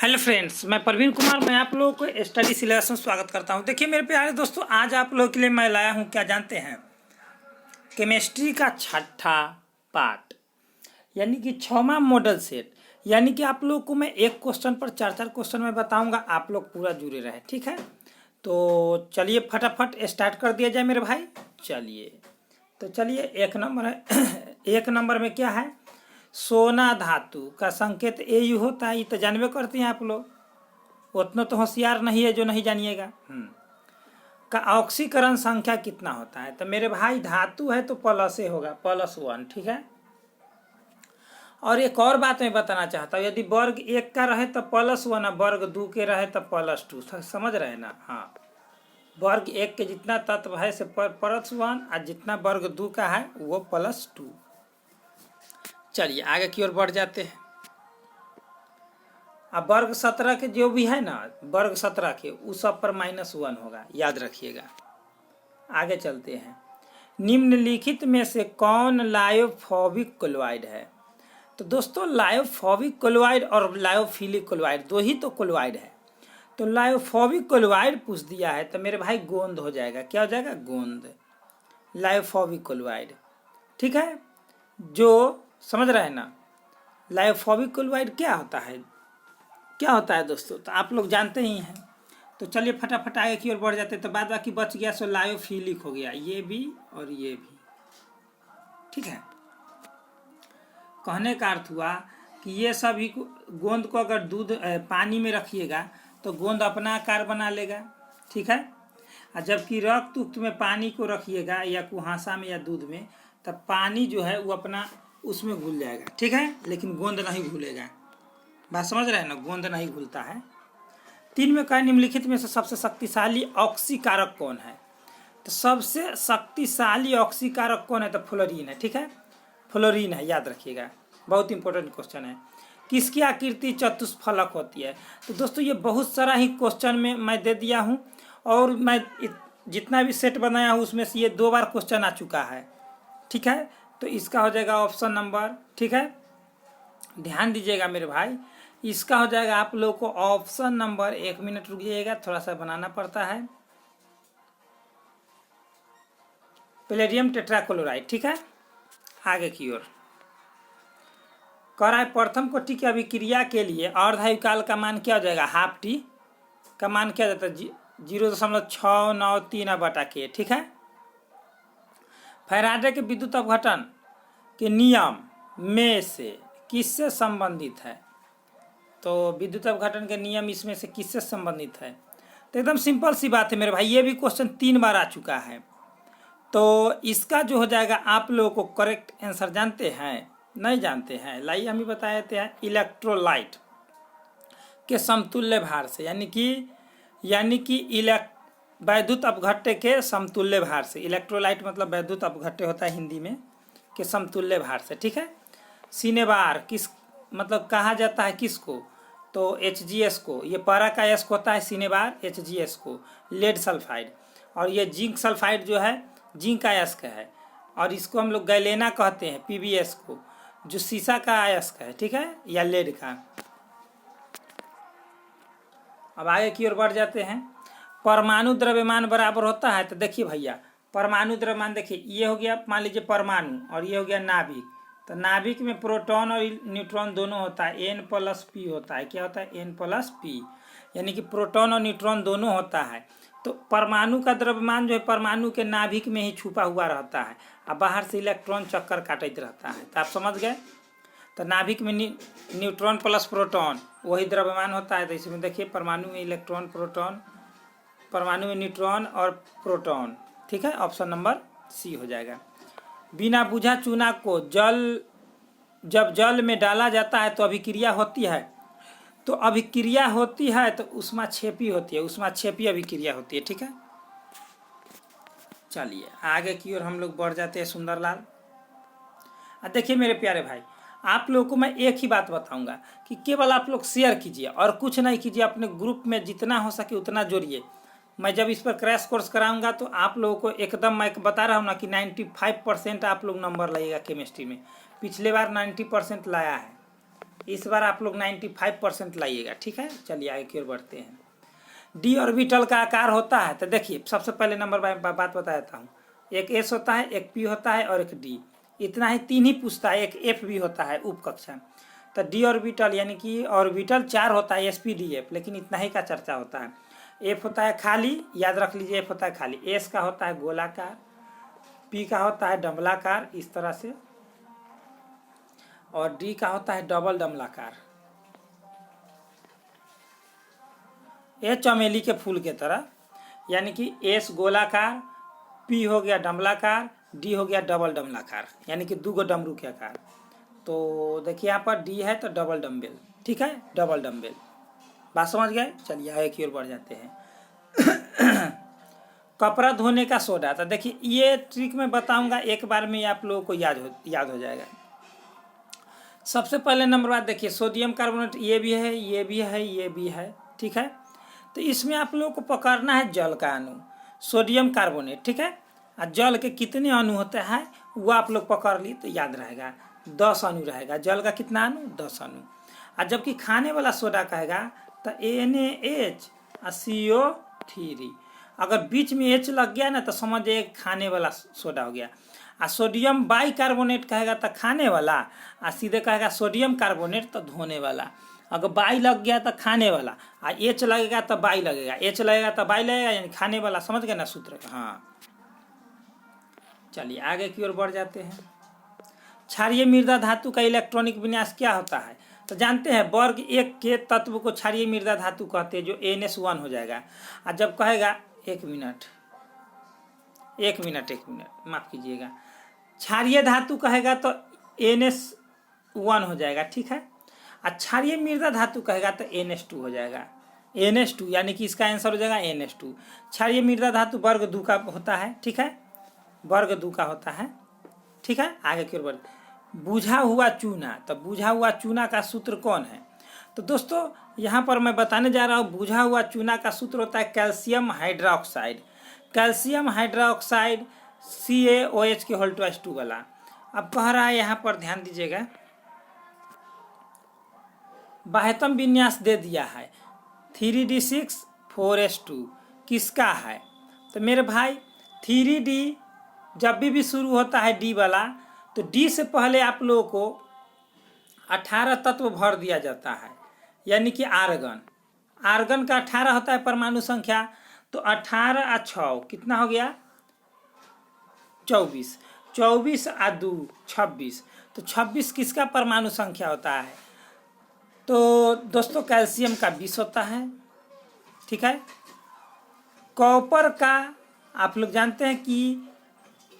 Hello friends, मैं प्रवीण कुमार। मैं आप लोगों को स्टडी सिलेबस में स्वागत करता हूं। देखिए मेरे प्यारे दोस्तों, आज आप लोगों के लिए मैं लाया हूं, क्या जानते हैं, केमिस्ट्री का छठा पार्ट, यानी कि 6वां मॉडल सेट। यानी कि आप लोगों को मैं एक क्वेश्चन पर चार क्वेश्चन में बताऊंगा, आप लोग पूरा जुड़े रहे, ठीक है। तो चलिए फटाफट स्टार्ट कर दिया जाए मेरे भाई। चलिए एक नंबर है एक नंबर में क्या है, सोना धातु का संकेत AU होता है। ये तो जानबे करते हैं आप लोग, उतना तो होशियार नहीं है जो नहीं जानिएगा। का ऑक्सीकरण संख्या कितना होता है, तो मेरे भाई धातु है तो प्लस ए होगा, +1, ठीक है। और एक और बात मैं बताना चाहता हूँ, यदि वर्ग 1 का रहे तो +1 और वर्ग 2 के रहे तो +2, समझ रहे हैं ना। हाँ, वर्ग 1 के जितना तत्व है से +1 और जितना वर्ग 2 का है वो +2। चलिए आगे की ओर बढ़ जाते हैं। अब वर्ग 17 के जो भी है ना, वर्ग 17 के उस सब पर -1 होगा, याद रखिएगा। आगे चलते हैं। निम्नलिखित में से कौन लायोफोबिक क्लोराइड है, तो दोस्तों लायोफोबिक क्लोराइड और लायोफिलिक क्लोराइड दो ही तो क्लोराइड है। तो लायोफोबिक क्लोराइड पूछ दिया है तो मेरे भाई गोंद हो जाएगा। क्या हो जाएगा? गोंद, लायोफोबिक क्लोराइड, ठीक है। जो समझ रहे हैं ना, लायोफोबिक क्लोराइड क्या होता है दोस्तों, तो आप लोग जानते ही हैं। तो चलिए फटाफट आगे की ओर बढ़ जाते हैं। तो बाद बाकी बच गया सो लायोफिलिक हो गया, ये भी और ये भी, ठीक है। कहने का अर्थ हुआ कि ये सभी गोंद को अगर पानी में रखिएगा तो गोंद अपना आकार बना लेगा, ठीक है। और जबकि रक्त उक्त में पानी को रखिएगा या कुहासा में या दूध में, तब पानी जो है वो अपना उसमें घुल जाएगा, ठीक है, लेकिन गोंद नहीं घुलेगा। बात समझ रहे हैं ना, गोंद नहीं घुलता है। 3 में कहा निम्नलिखित में से सबसे शक्तिशाली ऑक्सीकारक कौन है, तो सबसे शक्तिशाली ऑक्सीकारक कौन है, तो फ्लोरीन है, ठीक है, फ्लोरीन है, याद रखिएगा, बहुत इंपॉर्टेंट क्वेश्चन है। किसकी आकृति चतुष्फलक होती है, तो दोस्तों ये बहुत सारा ही क्वेश्चन में मैं दे दिया हूँ, और मैं जितना भी सेट बनाया हूँ उसमें से ये 2 बार क्वेश्चन आ चुका है, ठीक है। तो इसका हो जाएगा ऑप्शन नंबर, ठीक है, ध्यान दीजिएगा मेरे भाई, इसका हो जाएगा आप लोग को ऑप्शन नंबर, 1 मिनट रुक जाइएगा, थोड़ा सा बनाना पड़ता है, पैलेडियम टेट्राक्लोराइड, ठीक है। आगे की ओर कह रहा है प्रथम कोटि की अभिक्रिया के लिए अर्धायुकाल का मान क्या हो जाएगा, हाफ टी का मान क्या जाता है, 0.693/K, ठीक है। फैराडे के विद्युत अपघटन के नियम में से किससे संबंधित है, तो विद्युत अपघटन के नियम इसमें से किससे संबंधित है, तो एकदम सिंपल सी बात है मेरे भाई, ये भी क्वेश्चन 3 बार आ चुका है। तो इसका जो हो जाएगा, आप लोगों को करेक्ट आंसर जानते हैं, नहीं जानते हैं, लाइए हम ही बता देते हैं, इलेक्ट्रोलाइट के समतुल्य भार से, यानी कि वैद्युत अपघट्य के समतुल्य भार से, इलेक्ट्रोलाइट मतलब वैद्युत अपघट्य होता है हिंदी में, के समतुल्य भार से, ठीक है। सिनेबार किस मतलब कहा जाता है किसको, तो HGS को, ये पारा का यस्क होता है सिनेबार, HGS को लेड सल्फाइड, और ये जिंक सल्फाइड जो है जिंक का अयस्क है, और इसको हम लोग गैलेना कहते हैं, PbS को, जो सीसा का अयस्क है, ठीक है, या लेड का। अब आगे की ओर बढ़ जाते हैं। परमाणु द्रव्यमान बराबर होता है, तो देखिए भैया परमाणु द्रव्यमान देखिए, ये हो गया मान लीजिए परमाणु, और ये हो गया नाभिक। तो नाभिक में प्रोटॉन और न्यूट्रॉन दोनों होता है, N+P होता है, क्या होता है, N+P, यानी कि प्रोटॉन और न्यूट्रॉन दोनों होता है। तो परमाणु का द्रव्यमान जो है परमाणु के नाभिक में ही छुपा हुआ रहता है, और बाहर से इलेक्ट्रॉन चक्कर काटते रहता है, तो आप समझ गए। तो नाभिक में न्यूट्रॉन प्लस प्रोटॉन वही द्रव्यमान होता है। तो इसमें देखिए परमाणु में इलेक्ट्रॉन प्रोटॉन, परमाणु में न्यूट्रॉन और प्रोटॉन, ठीक है, ऑप्शन नंबर C हो जाएगा। बिना बुझा चूना को जब जल में डाला जाता है तो अभिक्रिया होती है, तो अभिक्रिया होती है तो ऊष्माक्षेपी होती है, ऊष्माक्षेपी अभिक्रिया होती है, ठीक है। चलिए आगे की ओर हम लोग बढ़ जाते हैं। सुंदरलाल, देखिए मेरे प्यारे भाई, आप लोगों को मैं एक ही बात बताऊंगा कि केवल आप लोग शेयर कीजिए और कुछ नहीं कीजिए, अपने ग्रुप में जितना हो सके उतना जोड़िए। मैं जब इस पर क्रैश कोर्स कराऊंगा तो आप लोगों को एकदम मैं बता रहा हूँ ना कि 95% आप लोग नंबर लाइएगा केमिस्ट्री में। पिछले बार 90% लाया है, इस बार आप लोग 95% लाइएगा, ठीक है। चलिए आगे की ओर बढ़ते हैं। डी ऑर्बिटल का आकार होता है, तो देखिए सबसे पहले नंबर बात बता देता हूँ। एक एस होता है, एक पी होता है और एक डी, इतना ही 3 ही पूछता है। एक एफ भी होता है उपकक्षा। तो डी ऑर्बिटल यानी कि ऑर्बिटल 4 होता है, एस पी डी एफ, लेकिन इतना ही का चर्चा होता है। एफ होता है खाली, याद रख लीजिए, एफ होता है खाली। एस का होता है गोलाकार, पी का होता है डमलाकार इस तरह से, और डी का होता है डबल डमलाकार, ये चमेली के फूल के तरह। यानी कि एस गोलाकार, पी हो गया डमलाकार, डी हो गया डबल डमलाकार, यानी कि 2 डमरू के आकार। तो देखिए यहाँ पर डी है तो डबल डम्बेल, ठीक है, डबल डम्बेल। बात समझ गए। चलिए आगे की ओर बढ़ जाते हैं। कपड़ा धोने का सोडा, तो देखिए ये ट्रिक मैं बताऊंगा, एक बार में आप लोगों को याद हो जाएगा। सबसे पहले नंबर बात देखिए, सोडियम कार्बोनेट ये भी है, ये भी है, ये भी है, ठीक है। तो इसमें आप लोगों को पकड़ना है जल का अणु, सोडियम कार्बोनेट, ठीक है। और जल के कितने अणु होते हैं वो आप लोग पकड़ ली तो याद रहेगा, 10 अणु रहेगा। जल का कितना अणु? 10 अणु। और जबकि खाने वाला सोडा कहेगा तो NaH और CO3, अगर बीच में H लग गया ना तो समझिए खाने वाला सोडा हो गया। और सोडियम बाई कार्बोनेट कहेगा तो खाने वाला, और सीधे कहेगा सोडियम कार्बोनेट तो धोने वाला। अगर बाई लग गया तो खाने वाला, और H लगेगा तो बाई लगेगा, H लगेगा तो बाई लगेगा, यानी खाने वाला। समझ गए ना सूत्र? हाँ, चलिए आगे की ओर बढ़ जाते हैं। क्षारीय मृदा धातु का इलेक्ट्रॉनिक विन्यास क्या होता है? तो जानते हैं वर्ग 1 के तत्व को क्षारीय मृदा धातु कहते हैं, जो NS1 हो जाएगा। और जब कहेगा एक मिनट माफ कीजिएगा, क्षारीय धातु कहेगा तो NS1 हो जाएगा, ठीक है। और क्षारीय मृदा धातु कहेगा तो NS2 हो जाएगा, NS2, यानी कि इसका आंसर हो जाएगा NS2। क्षारीय मृदा धातु वर्ग 2 का होता है, ठीक है, वर्ग 2 का होता है, ठीक है। आगे की ओर बुझा हुआ चूना, तो बुझा हुआ चूना का सूत्र कौन है? तो दोस्तों यहाँ पर मैं बताने जा रहा हूँ, बुझा हुआ चूना का सूत्र होता है calcium hydroxide. Calcium hydroxide CaOH के होल्टोस 2 वाला। अब कह रहा है यहाँ पर ध्यान दीजिएगा, बाह्यतम विन्यास दे दिया है 3D6 4S2 किसका है? तो मेरे भाई 3D जब भी शुरू होता है D वाला, तो D से पहले आप लोगों को 18 तत्व भर दिया जाता है, यानी कि आर्गन का 18 होता है परमाणु संख्या। तो 18 और 6 कितना हो गया? 24, 24 और 2 26। तो 26 किसका परमाणु संख्या होता है? तो दोस्तों कैल्शियम का 20 होता है, ठीक है। कॉपर का आप लोग जानते हैं कि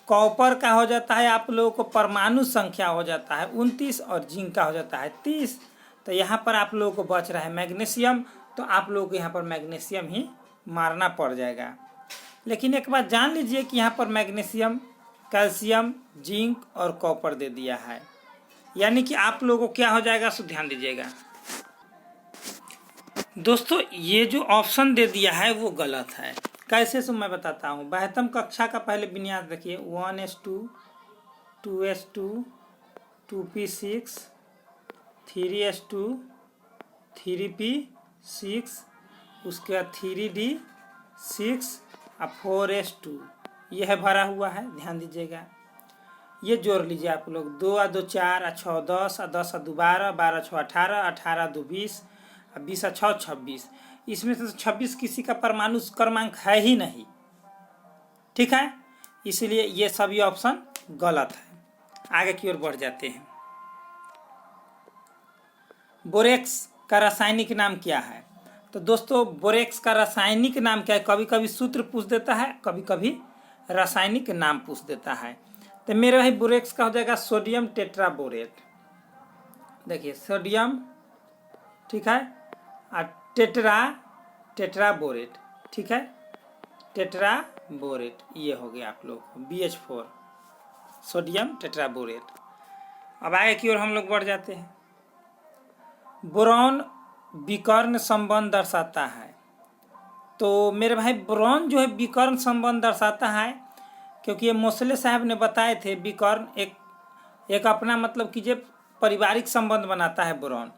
कॉपर का हो जाता है आप लोगों को परमाणु संख्या हो जाता है 29, और जिंक का हो जाता है 30। तो यहाँ पर आप लोगों को बच रहा है मैग्नीशियम, तो आप लोगों को यहाँ पर मैग्नीशियम ही मारना पड़ जाएगा। लेकिन एक बात जान लीजिए कि यहाँ पर मैग्नीशियम, कैल्शियम, जिंक और कॉपर दे दिया है, यानी कि आप लोगों को क्या हो जाएगा, सो ध्यान दीजिएगा दोस्तों, ये जो ऑप्शन दे दिया है वो गलत है। कैसे सो मैं बताता हूँ। बाह्यतम कक्षा का पहले विन्यास देखिए, 1s2 2s2 2p6 3s2 3p6, उसके बाद 3d6 और 4s2, ये है भरा हुआ है, ध्यान दीजिएगा। ये जोड़ लीजिए आप लोग, 2 और 2 4 और 6 10 और 10 और 2 12, 12 6 18, 18 2 20 और 20 और 6 26। इसमें से 26 किसी का परमाणु क्रमांक है ही नहीं, ठीक है, इसलिए ये सभी ऑप्शन गलत है। आगे की ओर बढ़ जाते हैं। बोरेक्स का रासायनिक नाम क्या है? तो दोस्तों बोरेक्स का रासायनिक नाम क्या है? कभी कभी सूत्र पूछ देता है, कभी कभी रासायनिक नाम पूछ देता है। तो मेरे भाई बोरेक्स का हो जाएगा सोडियम टेट्राबोरेट। देखिए सोडियम, ठीक है, और टेट्राबोरेट, ठीक है, टेट्राबोरेट, ये हो गया आप लोग BH4, सोडियम टेट्राबोरेट। अब आगे की ओर हम लोग बढ़ जाते हैं। बोरॉन विकर्ण संबंध दर्शाता है। तो मेरे भाई बोरॉन जो है विकर्ण संबंध दर्शाता है, क्योंकि ये मोसले साहब ने बताए थे। विकर्ण एक अपना मतलब कीजिए पारिवारिक संबंध बनाता है बोरॉन।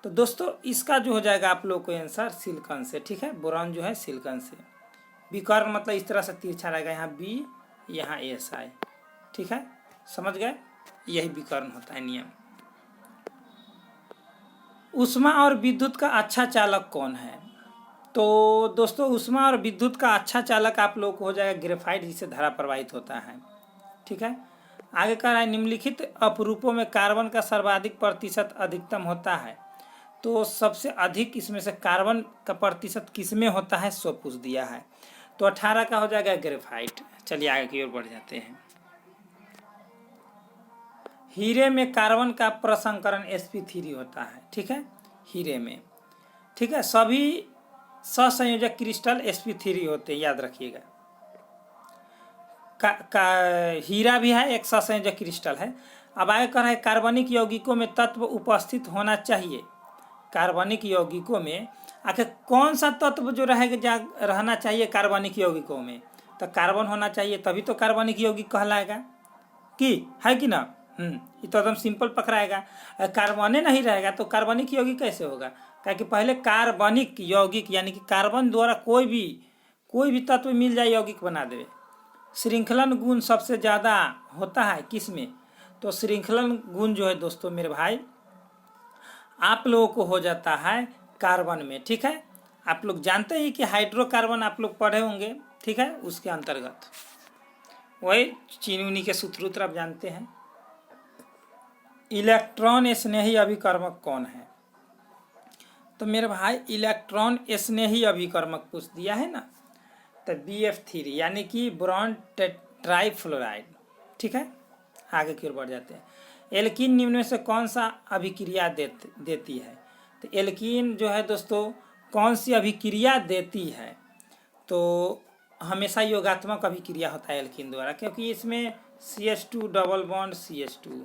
तो दोस्तों इसका जो हो जाएगा आप लोग को आंसर सिलिकॉन से, ठीक है। बोरॉन जो है सिलिकॉन से। विकर्ण मतलब इस तरह से तिरछा रहेगा, यहाँ बी यहाँ SI, ठीक है, समझ गए। यही विकर्ण होता है नियम। ऊष्मा और विद्युत का अच्छा चालक कौन है? तो दोस्तों ऊष्मा और विद्युत का अच्छा चालक आप लोग को हो जाएगा ग्रेफाइट, जिससे धारा प्रवाहित होता है, ठीक है। आगे कह रहा है निम्नलिखित अपरूपों में कार्बन का सर्वाधिक प्रतिशत अधिकतम होता है। तो सबसे अधिक इसमें से कार्बन का प्रतिशत किसमें होता है, सो पूछ दिया है। तो 18 का हो जाएगा ग्रेफाइट। चलिए आगे की ओर बढ़ जाते हैं। हीरे में कार्बन का प्रसंकरण sp3 होता है, ठीक है, हीरे में, ठीक है। सभी सहसंयोजक क्रिस्टल sp3 होते हैं, याद रखिएगा। हीरा भी है एक सहसंयोजक क्रिस्टल है। अब आगे कर है कार्बनिक यौगिकों में तत्व उपस्थित होना चाहिए। कार्बनिक यौगिकों में आखिर कौन सा तत्व जो रहेगा रहना चाहिए कार्बनिक यौगिकों में? तो कार्बन होना चाहिए, तभी तो कार्बनिक यौगिक कहलाएगा, कि है कि ना। ये तो एकदम सिंपल पकड़ाएगा। कार्बन नहीं रहेगा तो कार्बनिक यौगिक कैसे होगा? क्योंकि पहले कार्बनिक यौगिक यानी कि कार्बन द्वारा कोई भी तत्व मिल जाए यौगिक बना दे। श्रृंखलन गुण सबसे ज़्यादा होता है किस में? तो श्रृंखलन गुण जो है दोस्तों मेरे भाई आप लोगों को हो जाता है कार्बन में, ठीक है। आप लोग जानते हैं कि हाइड्रोकार्बन आप लोग पढ़े होंगे, ठीक है, उसके अंतर्गत वही चीनी के सूत्र आप जानते हैं। इलेक्ट्रॉन स्नेही अभिकर्मक कौन है? तो मेरे भाई इलेक्ट्रॉन स्नेही अभिकर्मक पूछ दिया है ना, तो BF3 यानी कि बोरॉन ट्राइफ्लोराइड, ठीक है। आगे की ओर बढ़ जाते हैं। एल्कीन निम्न में से कौन सा अभिक्रिया देती है? तो एल्कीन जो है दोस्तों कौन सी अभिक्रिया देती है? तो हमेशा योगात्मक अभिक्रिया होता है एल्कीन द्वारा, क्योंकि इसमें CH2 डबल बॉन्ड CH2,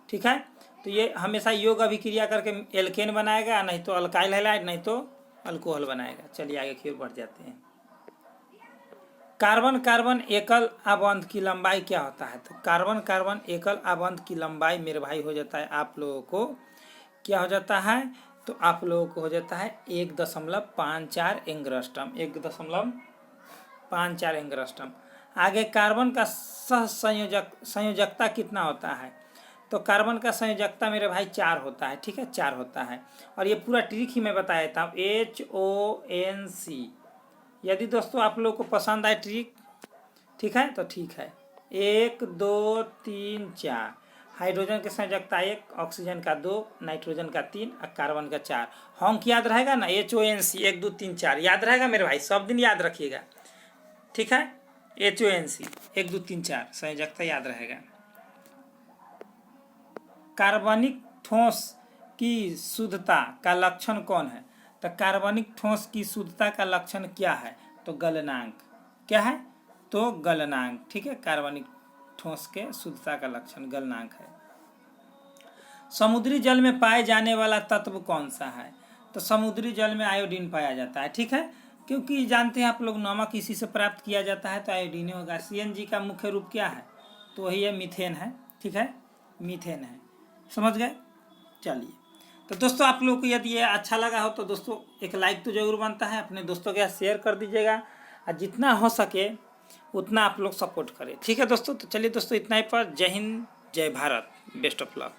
ठीक है। तो ये हमेशा योग अभिक्रिया करके एल्केन बनाएगा, नहीं तो अल्काइल हैलाइड, नहीं तो अल्कोहल बनाएगा। चलिए आगे की ओर बढ़ जाते हैं। कार्बन कार्बन एकल आबंध की लंबाई क्या होता है? तो कार्बन कार्बन एकल आबंध की लंबाई मेरे भाई हो जाता है आप लोगों को क्या हो जाता है? तो आप लोगों को हो जाता है 1.54 एंगस्ट्रॉम, 1.54 एंगस्ट्रॉम। आगे कार्बन का संयोजकता कितना होता है? तो कार्बन का संयोजकता मेरे भाई 4 होता है, ठीक है, 4 होता है। और ये पूरा ट्रिक ही मैं बताया था, HONC। यदि दोस्तों आप लोग को पसंद आए ट्रिक, ठीक है, तो ठीक है। 1 2 3 4 हाइड्रोजन के संयोजकता 1, ऑक्सीजन का 2, नाइट्रोजन का 3 और कार्बन का 4। हॉन्क याद रहेगा ना, HONC 1 2 3 4 याद रहेगा मेरे भाई, सब दिन याद रखिएगा, ठीक है। HONC 1 2 3 4 संयोजकता याद रहेगा। कार्बनिक ठोस की शुद्धता का लक्षण कौन है? तो कार्बनिक ठोस की शुद्धता का लक्षण क्या है? तो गलनांक। क्या है? तो गलनांक, ठीक है। कार्बनिक ठोस के शुद्धता का लक्षण गलनांक है। समुद्री जल में पाए जाने वाला तत्व कौन सा है? तो समुद्री जल में आयोडीन पाया जाता है, ठीक है, क्योंकि जानते हैं आप लोग नमक इसी से प्राप्त किया जाता है, तो आयोडीन होगा। CNG का मुख्य रूप क्या है? तो वही है मीथेन है, ठीक है, मीथेन है, समझ गए। चलिए, तो दोस्तों आप लोग को यदि ये अच्छा लगा हो तो दोस्तों एक लाइक तो जरूर बनता है, अपने दोस्तों के साथ शेयर कर दीजिएगा और जितना हो सके उतना आप लोग सपोर्ट करें, ठीक है दोस्तों। तो चलिए दोस्तों इतना ही पर। जय हिंद, जय भारत, बेस्ट ऑफ लक।